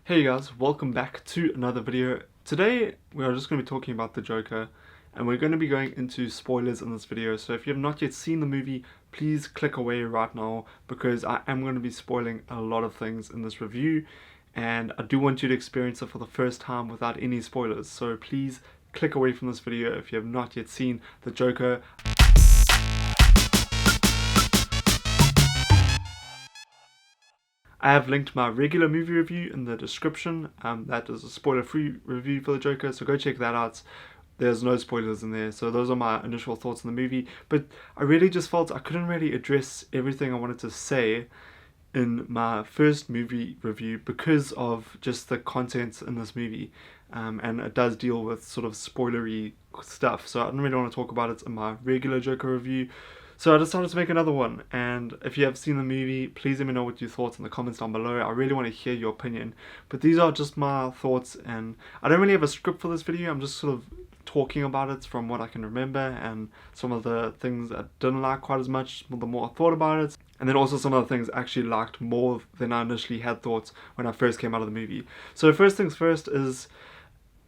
Hey guys, welcome back to another video. Today we are just going to be talking about the Joker, and we're going to be going into spoilers in this video. So if you have not yet seen the movie, please click away right now because I am going to be spoiling a lot of things in this review, and I do want you to experience it for the first time without any spoilers. So please click away from this video if you have not yet seen the Joker. I have linked my regular movie review in the description. That is a spoiler-free review for the Joker, so go check that out. There's no spoilers in there, so those are my initial thoughts on the movie. But I really just felt I couldn't really address everything I wanted to say in my first movie review because of just the content in this movie. And it does deal with sort of spoilery stuff, so I don't really want to talk about it in my regular Joker review. So I decided to make another one, and if you have seen the movie, please let me know what you thought in the comments down below. I really want to hear your opinion, but these are just my thoughts, and I don't really have a script for this video. I'm just sort of talking about it from what I can remember, and some of the things I didn't like quite as much the more I thought about it, and then also some of the things I actually liked more than I initially had thought when I first came out of the movie. So first things first is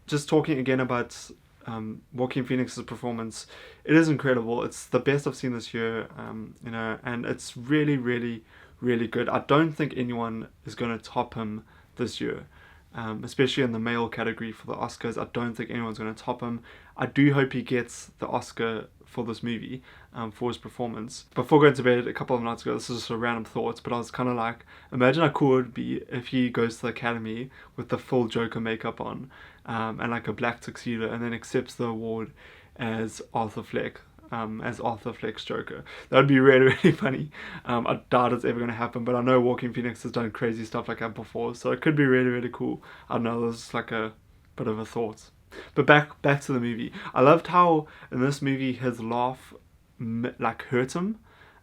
just talking again about Joaquin Phoenix's performance. It is incredible. It's the best I've seen this year, and it's really, really, really good. I don't think anyone is going to top him this year, especially in the male category for the Oscars. I don't think anyone's going to top him. I do hope he gets the Oscar for this movie, for his performance. Before going to bed a couple of nights ago, this is just a random thought, but I was kind of like, imagine how cool it would be if he goes to the Academy with the full Joker makeup on, and like a black tuxedo, and then accepts the award as Arthur Fleck, as Arthur Fleck's Joker. That would be really, really funny. I doubt it's ever going to happen, but I know Joaquin Phoenix has done crazy stuff like that before, so it could be really, really cool. I don't know, there's like a bit of a thought. But back to the movie. I loved how in this movie his laugh like hurt him,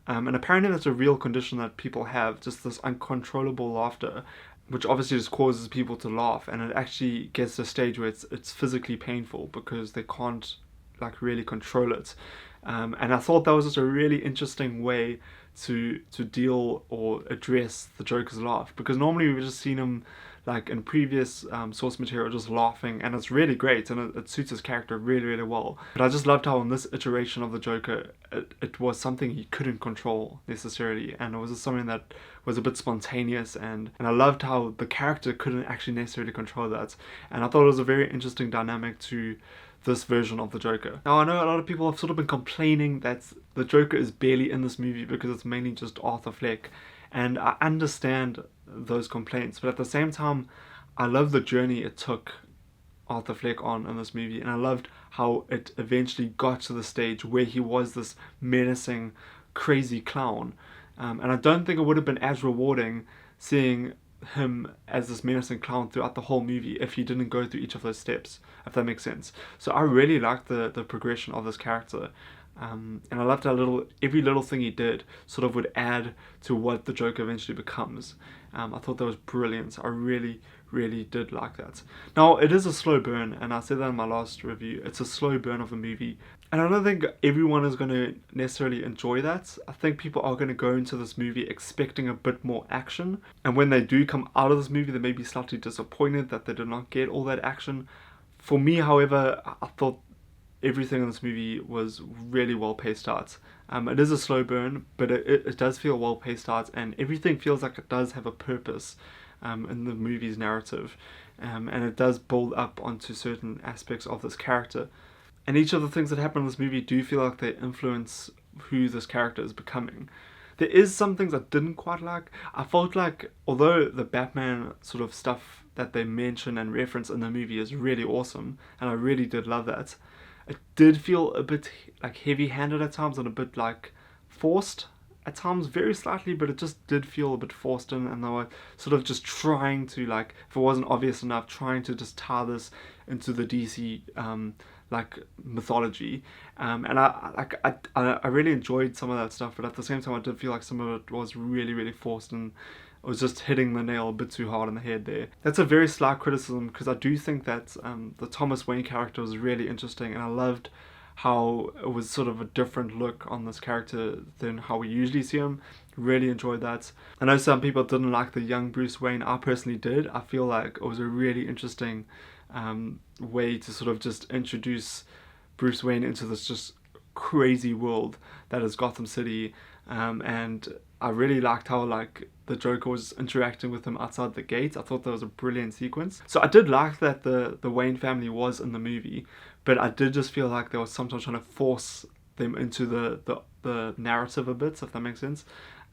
and apparently that's a real condition that people have, just this uncontrollable laughter, which obviously just causes people to laugh, and it actually gets to a stage where it's physically painful because they can't like really control it. And I thought that was just a really interesting way to deal or address the Joker's laugh, because normally we've just seen him like in previous source material just laughing, and it's really great and it suits his character really, really well. But I just loved how in this iteration of the Joker it was something he couldn't control necessarily, and it was just something that was a bit spontaneous, and I loved how the character couldn't actually necessarily control that, and I thought it was a very interesting dynamic to this version of the Joker. Now I know a lot of people have sort of been complaining that the Joker is barely in this movie because it's mainly just Arthur Fleck, and I understand those complaints, but at the same time I love the journey it took Arthur Fleck on in this movie, and I loved how it eventually got to the stage where he was this menacing, crazy clown, and I don't think it would have been as rewarding seeing him as this menacing clown throughout the whole movie if he didn't go through each of those steps, if that makes sense. So I really liked the progression of this character, and I loved how every little thing he did sort of would add to what the Joker eventually becomes. I thought that was brilliant. I really, really did like that. Now, it is a slow burn, and I said that in my last review. It's a slow burn of a movie, and I don't think everyone is going to necessarily enjoy that. I think people are going to go into this movie expecting a bit more action, and when they do come out of this movie, they may be slightly disappointed that they did not get all that action. For me, however, I thought everything in this movie was really well paced out. It is a slow burn, but it does feel well paced out, and everything feels like it does have a purpose in the movie's narrative, and it does build up onto certain aspects of this character. And each of the things that happen in this movie do feel like they influence who this character is becoming. There is some things I didn't quite like. I felt like, although the Batman sort of stuff that they mention and reference in the movie is really awesome, and I really did love that, it did feel a bit like heavy-handed at times and a bit like forced at times, very slightly, but it just did feel a bit forced in, and they were sort of just trying to, like, if it wasn't obvious enough, trying to just tie this into the DC like mythology, and I really enjoyed some of that stuff, but at the same time I did feel like some of it was really, really forced, and it was just hitting the nail a bit too hard on the head there. That's a very slight criticism, because I do think that the Thomas Wayne character was really interesting, and I loved how it was sort of a different look on this character than how we usually see him. Really enjoyed that. I know some people didn't like the young Bruce Wayne. I personally did. I feel like it was a really interesting way to sort of just introduce Bruce Wayne into this just crazy world that is Gotham City. And I really liked how like the Joker was interacting with him outside the gate. I thought that was a brilliant sequence. So I did like that the Wayne family was in the movie, but I did just feel like they were sometimes trying to force them into the narrative a bit, if that makes sense.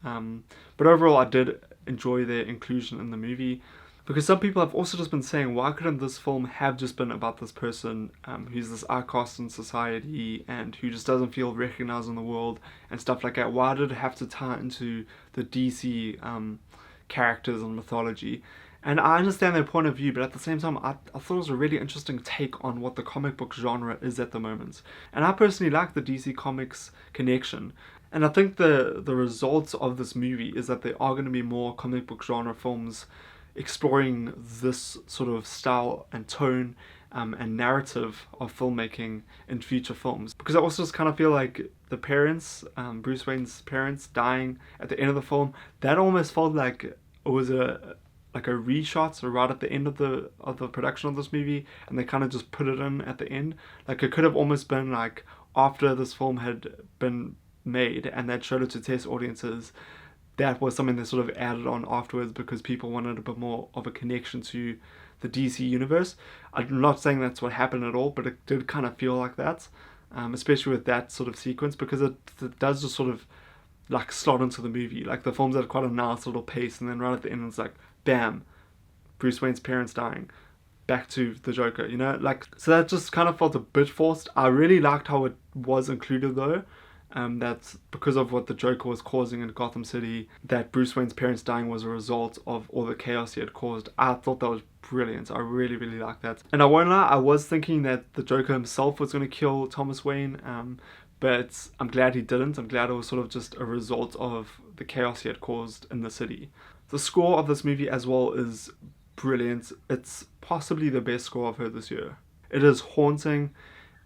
But overall, I did enjoy their inclusion in the movie, because some people have also just been saying, why couldn't this film have just been about this person who's this outcast in society and who just doesn't feel recognized in the world and stuff like that? Why did it have to tie into the DC characters and mythology? And I understand their point of view, but at the same time, I thought it was a really interesting take on what the comic book genre is at the moment. And I personally like the DC Comics connection. And I think the results of this movie is that there are going to be more comic book genre films exploring this sort of style and tone and narrative of filmmaking in future films. Because I also just kind of feel like the parents, Bruce Wayne's parents dying at the end of the film, that almost felt like it was a reshot right at the end of the production of this movie, and they kind of just put it in at the end. Like it could have almost been like after this film had been made and they'd showed it to test audiences, that was something they sort of added on afterwards because people wanted a bit more of a connection to the DC universe. I'm not saying that's what happened at all, but it did kind of feel like that, especially with that sort of sequence, because it does just sort of like slot into the movie. Like the film's at quite a nice little pace, and then right at the end it's like, bam, Bruce Wayne's parents dying, back to the Joker, you know? Like, so that just kind of felt a bit forced. I really liked how it was included though. That's because of what the Joker was causing in Gotham City, that Bruce Wayne's parents dying was a result of all the chaos he had caused. I thought that was brilliant. I really, really liked that. And I won't lie, I was thinking that the Joker himself was going to kill Thomas Wayne, but I'm glad he didn't. I'm glad it was sort of just a result of the chaos he had caused in the city. The score of this movie as well is brilliant. It's possibly the best score I've heard this year. It is haunting.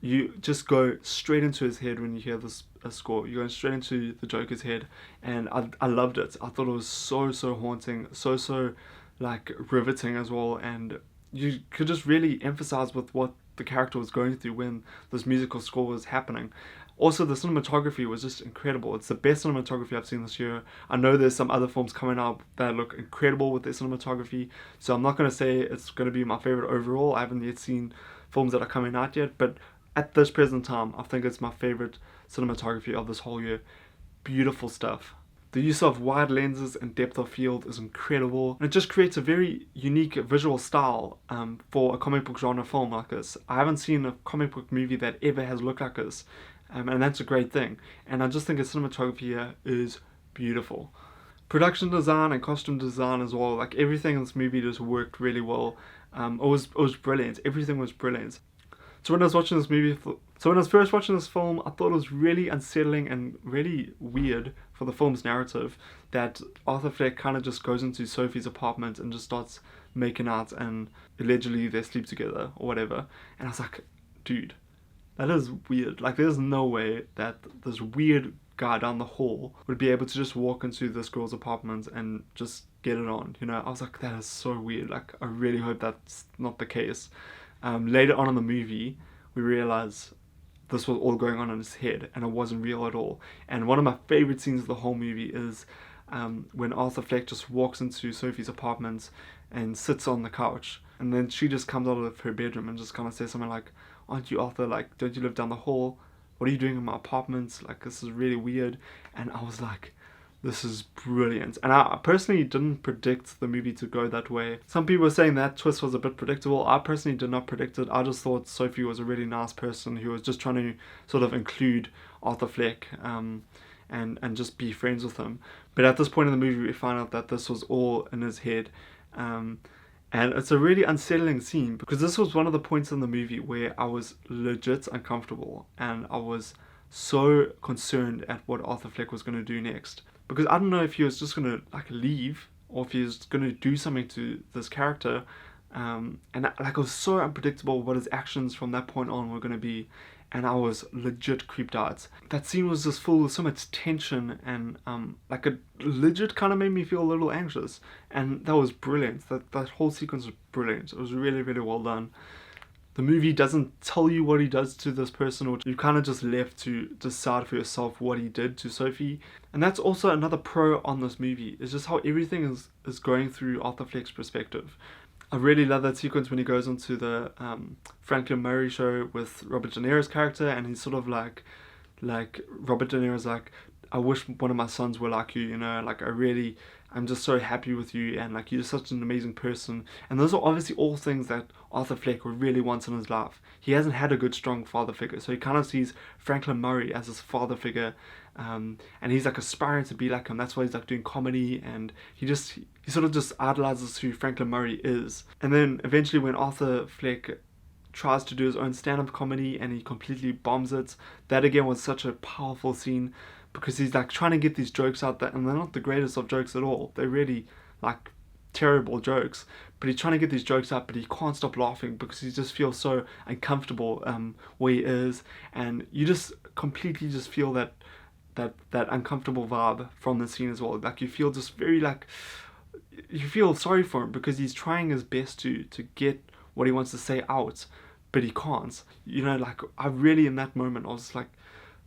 You just go straight into his head when you hear this score. You're going straight into the Joker's head, and I loved it. I thought it was so haunting, so like riveting as well, and you could just really emphasize with what the character was going through when this musical score was happening. Also, the cinematography was just incredible. It's the best cinematography I've seen this year. I know there's some other films coming out that look incredible with their cinematography, so I'm not going to say it's going to be my favorite overall. I haven't yet seen films that are coming out yet, but at this present time, I think it's my favorite cinematography of this whole year. Beautiful stuff. The use of wide lenses and depth of field is incredible, and it just creates a very unique visual style for a comic book genre film like this. I haven't seen a comic book movie that ever has looked like this, and that's a great thing. And I just think the cinematography here is beautiful. Production design and costume design as well, like everything in this movie just worked really well. It was brilliant. Everything was brilliant. So when I was first watching this film, I thought it was really unsettling and really weird for the film's narrative that Arthur Fleck kind of just goes into Sophie's apartment and just starts making out, and allegedly they sleep together or whatever. And I was like, dude, that is weird. Like, there's no way that this weird guy down the hall would be able to just walk into this girl's apartment and just get it on, you know? I was like, that is so weird. Like, I really hope that's not the case. Later on in the movie, we realize this was all going on in his head and it wasn't real at all. And one of my favorite scenes of the whole movie is when Arthur Fleck just walks into Sophie's apartment and sits on the couch, and then she just comes out of her bedroom and just kind of says something like, "Aren't you Arthur? Like, don't you live down the hall? What are you doing in my apartment? Like, this is really weird." And I was like, this is brilliant. And I personally didn't predict the movie to go that way. Some people were saying that twist was a bit predictable. I personally did not predict it. I just thought Sophie was a really nice person who was just trying to sort of include Arthur Fleck and just be friends with him. But at this point in the movie, we find out that this was all in his head. And it's a really unsettling scene, because this was one of the points in the movie where I was legit uncomfortable and I was so concerned at what Arthur Fleck was going to do next. Because I don't know if he was just going to like leave or if he was going to do something to this character. And like, it was so unpredictable what his actions from that point on were going to be. and I was legit creeped out. That scene was just full of so much tension, and like it legit kind of made me feel a little anxious, and that was brilliant. That whole sequence was brilliant. It was really, really well done. The movie doesn't tell you what he does to this person, or you kind of just left to decide for yourself what he did to Sophie. And that's also another pro on this movie, is just how everything is going through Arthur Fleck's perspective. I really love that sequence when he goes onto the Franklin Murray show with Robert De Niro's character, and he's sort of like Robert De Niro's like, I wish one of my sons were like you, you know, like I'm just so happy with you, and like you're such an amazing person. And those are obviously all things that Arthur Fleck really wants in his life. He hasn't had a good, strong father figure, so he kind of sees Franklin Murray as his father figure, and he's like aspiring to be like him. That's why he's like doing comedy, and he sort of just idolizes who Franklin Murray is. And then eventually, when Arthur Fleck tries to do his own stand-up comedy and he completely bombs it, that again was such a powerful scene, because he's like trying to get these jokes out there, and they're not the greatest of jokes at all. They're really like terrible jokes, but he's trying to get these jokes out, but he can't stop laughing because he just feels so uncomfortable where he is, and you just completely just feel that uncomfortable vibe from the scene as well. Like you feel just very like, you feel sorry for him because he's trying his best to get what he wants to say out, but he can't. You know, like I really, in that moment, I was like,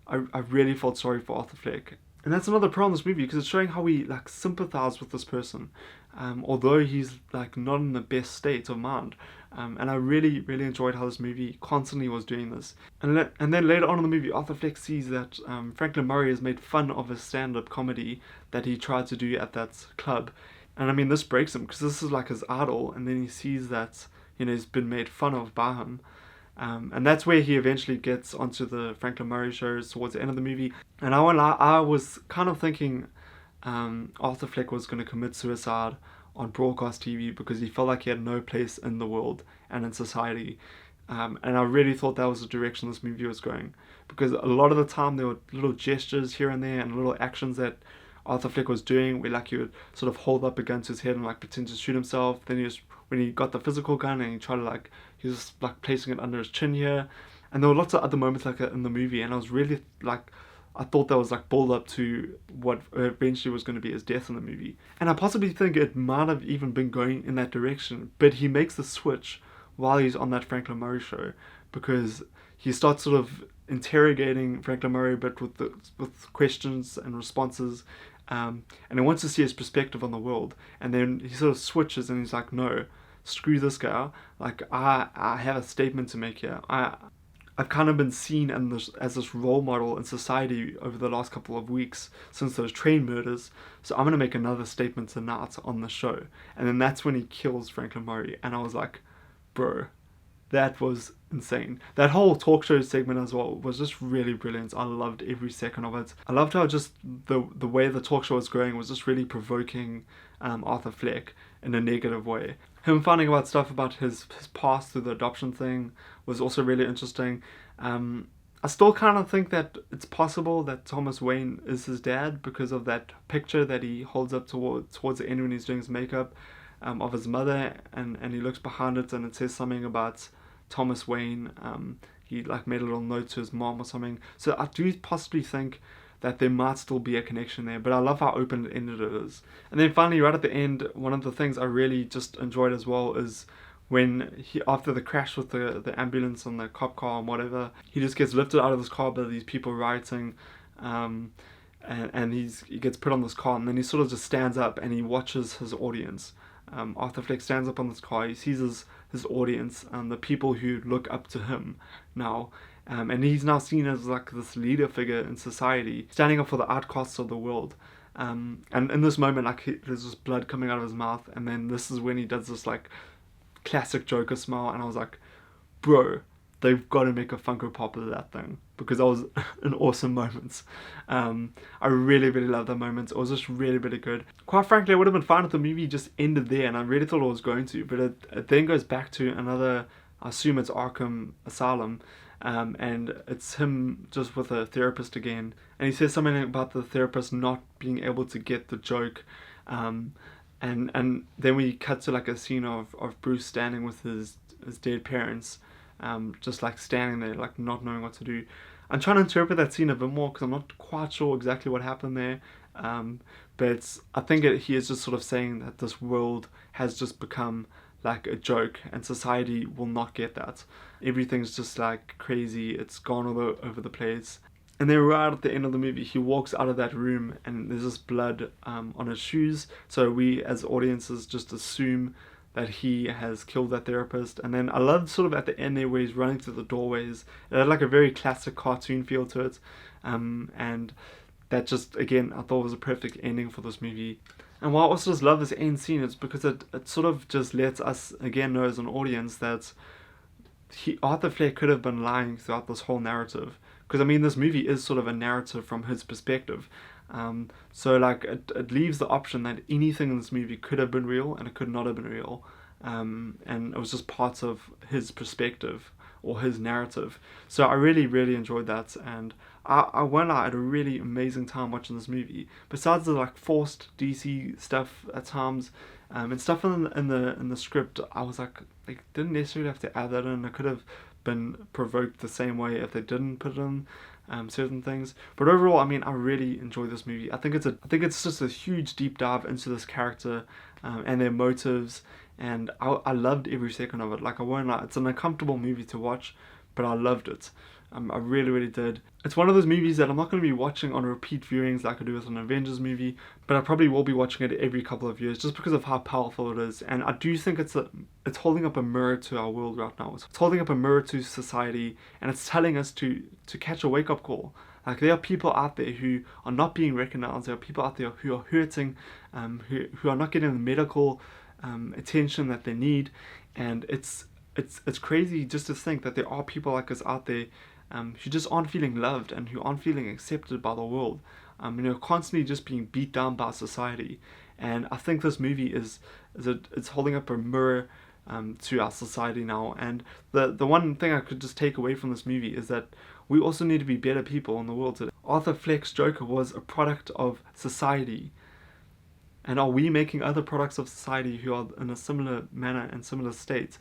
I really felt sorry for Arthur Fleck. And that's another problem in this movie, because it's showing how we like sympathize with this person, although he's like not in the best state of mind. And I really, really enjoyed how this movie constantly was doing this. And then later on in the movie, Arthur Fleck sees that Franklin Murray has made fun of his stand-up comedy that he tried to do at that club. And I mean, this breaks him, because this is like his idol, and then he sees that, you know, he's been made fun of by him. And that's where he eventually gets onto the Franklin Murray shows towards the end of the movie. And I was kind of thinking Arthur Fleck was going to commit suicide on broadcast TV because he felt like he had no place in the world and in society. And I really thought that was the direction this movie was going, because a lot of the time there were little gestures here and there and little actions that Arthur Fleck was doing, where like he would sort of hold up a gun to his head and like pretend to shoot himself. Then when he got the physical gun, and he was like placing it under his chin here. And there were lots of other moments like that in the movie, and I was really like, I thought that was like build up to what eventually was going to be his death in the movie. And I possibly think it might have even been going in that direction, but he makes the switch while he's on that Franklin Murray show, because he starts sort of interrogating Franklin Murray, but with questions and responses, and he wants to see his perspective on the world. And then he sort of switches, and he's like, no, screw this guy. Like I have a statement to make here. I've kind of been seen as this role model in society over the last couple of weeks since those train murders, so I'm going to make another statement tonight on the show. And then that's when he kills Franklin Murray, and I was like, bro, that was insane. That whole talk show segment as well was just really brilliant. I loved every second of it. I loved how just the way the talk show was going was just really provoking Arthur Fleck in a negative way. Him finding out stuff about his past through the adoption thing was also really interesting. I still kind of think that it's possible that Thomas Wayne is his dad, because of that picture that he holds up towards the end when he's doing his makeup, of his mother, and he looks behind it and it says something about Thomas Wayne. He like made a little note to his mom or something. So I do possibly think that there might still be a connection there, but I love how open-ended it is. And then finally, right at the end, one of the things I really just enjoyed as well is when after the crash with the ambulance and the cop car and whatever, he just gets lifted out of this car by these people rioting, and he gets put on this car, and then he sort of just stands up and he watches his audience. Arthur Fleck stands up on this car, he sees his audience, the people who look up to him now, and he's now seen as like this leader figure in society, standing up for the outcasts of the world. And in this moment, like there's just blood coming out of his mouth, and then this is when he does this like classic Joker smile, and I was like, bro, they've got to make a Funko Pop of that thing, because that was an awesome moment. I really, really loved that moment. It was just really, really good. Quite frankly, I would have been fine if the movie just ended there, and I really thought it was going to, but it then goes back to another, I assume it's Arkham Asylum, and it's him just with a therapist again, and he says something about the therapist not being able to get the joke, and then we cut to like a scene of Bruce standing with his dead parents, just like standing there, like not knowing what to do. I'm trying to interpret that scene a bit more because I'm not quite sure exactly what happened there. But I think he is just sort of saying that this world has just become like a joke, and society will not get that. Everything's just like crazy, it's gone all over the place. And then right at the end of the movie, he walks out of that room and there's this blood on his shoes. So we as audiences just assume that he has killed that therapist. And then I love sort of at the end there where he's running through the doorways. It had like a very classic cartoon feel to it. And that just, again, I thought was a perfect ending for this movie. And why I also just love this end scene is because it sort of just lets us, again, know as an audience that Arthur Fleck could have been lying throughout this whole narrative. Because, I mean, this movie is sort of a narrative from his perspective. So, like, it leaves the option that anything in this movie could have been real and it could not have been real. And it was just parts of his perspective or his narrative. So I really, really enjoyed that. And I went out, I had a really amazing time watching this movie. Besides the, like, forced DC stuff at times, and stuff in the script, I was like, they didn't necessarily have to add that in. It could have been provoked the same way if they didn't put in certain things. But overall, I mean, I really enjoyed this movie. I think it's just a huge deep dive into this character and their motives, and I loved every second of it. Like, I won't lie, it's an uncomfortable movie to watch, but I loved it. I really, really did. It's one of those movies that I'm not going to be watching on repeat viewings like I do with an Avengers movie, but I probably will be watching it every couple of years just because of how powerful it is. And I do think it's holding up a mirror to our world right now. It's holding up a mirror to society, and it's telling us to catch a wake-up call. Like, there are people out there who are not being recognized. There are people out there who are hurting, who are not getting the medical attention that they need. And it's crazy just to think that there are people like us out there who just aren't feeling loved and who aren't feeling accepted by the world. Constantly just being beat down by society. And I think this movie it's holding up a mirror to our society now. And the one thing I could just take away from this movie is that we also need to be better people in the world today. Arthur Fleck's Joker was a product of society. And are we making other products of society who are in a similar manner and similar state?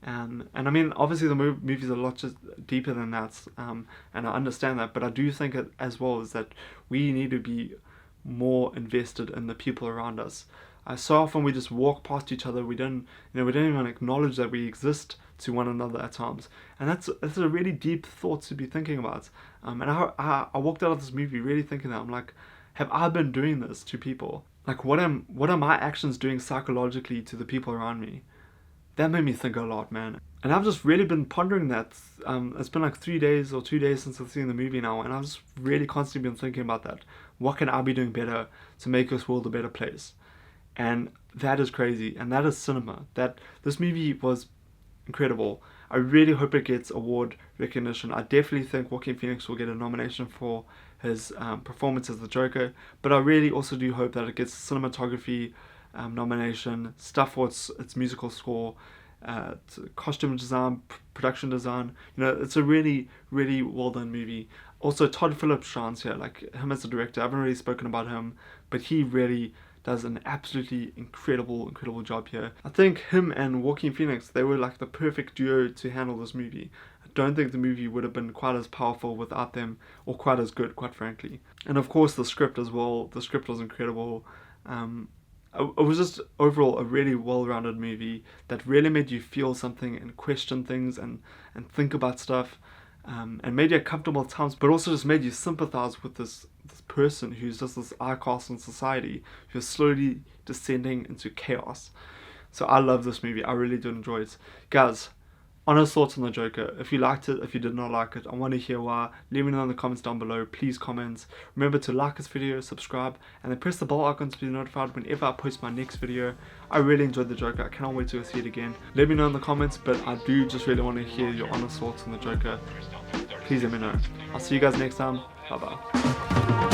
And I mean, obviously the movie's a lot just deeper than that, and I understand that, but I do think it as well is that we need to be more invested in the people around us. So often we just walk past each other. We don't even acknowledge that we exist to one another at times, and that's a really deep thought to be thinking about. And I walked out of this movie really thinking that I'm like, have I been doing this to people? Like, what are my actions doing psychologically to the people around me? That made me think a lot, man. And I've just really been pondering that. It's been like 3 days or 2 days since I've seen the movie now, and I've just really constantly been thinking about that. What can I be doing better to make this world a better place? And that is crazy, and that is cinema. That this movie was incredible. I really hope it gets award recognition. I definitely think Joaquin Phoenix will get a nomination for his performance as the Joker, but I really also do hope that it gets cinematography nomination, stuff for its musical score, costume design, production design. It's a really, really well done movie. Also, Todd Phillips shines here, like him as the director. I haven't really spoken about him, but he really does an absolutely incredible job here. I think him and Joaquin Phoenix, they were like the perfect duo to handle this movie. I don't think the movie would have been quite as powerful without them, or quite as good, quite frankly. And of course the script as well. The script was incredible. It was just overall a really well-rounded movie that really made you feel something and question things and think about stuff, and made you uncomfortable at times, but also just made you sympathize with this person who's just this outcast in society who's slowly descending into chaos. So I love this movie. I really do enjoy it. Guys, honest thoughts on the Joker. If you liked it, if you did not like it, I want to hear why. Leave me know in the comments down below. Please comment. Remember to like this video, subscribe, and then press the bell icon to be notified whenever I post my next video. I really enjoyed the Joker. I cannot wait to see it again. Let me know in the comments, but I do just really want to hear your honest thoughts on the Joker. Please let me know. I'll see you guys next time. Bye bye.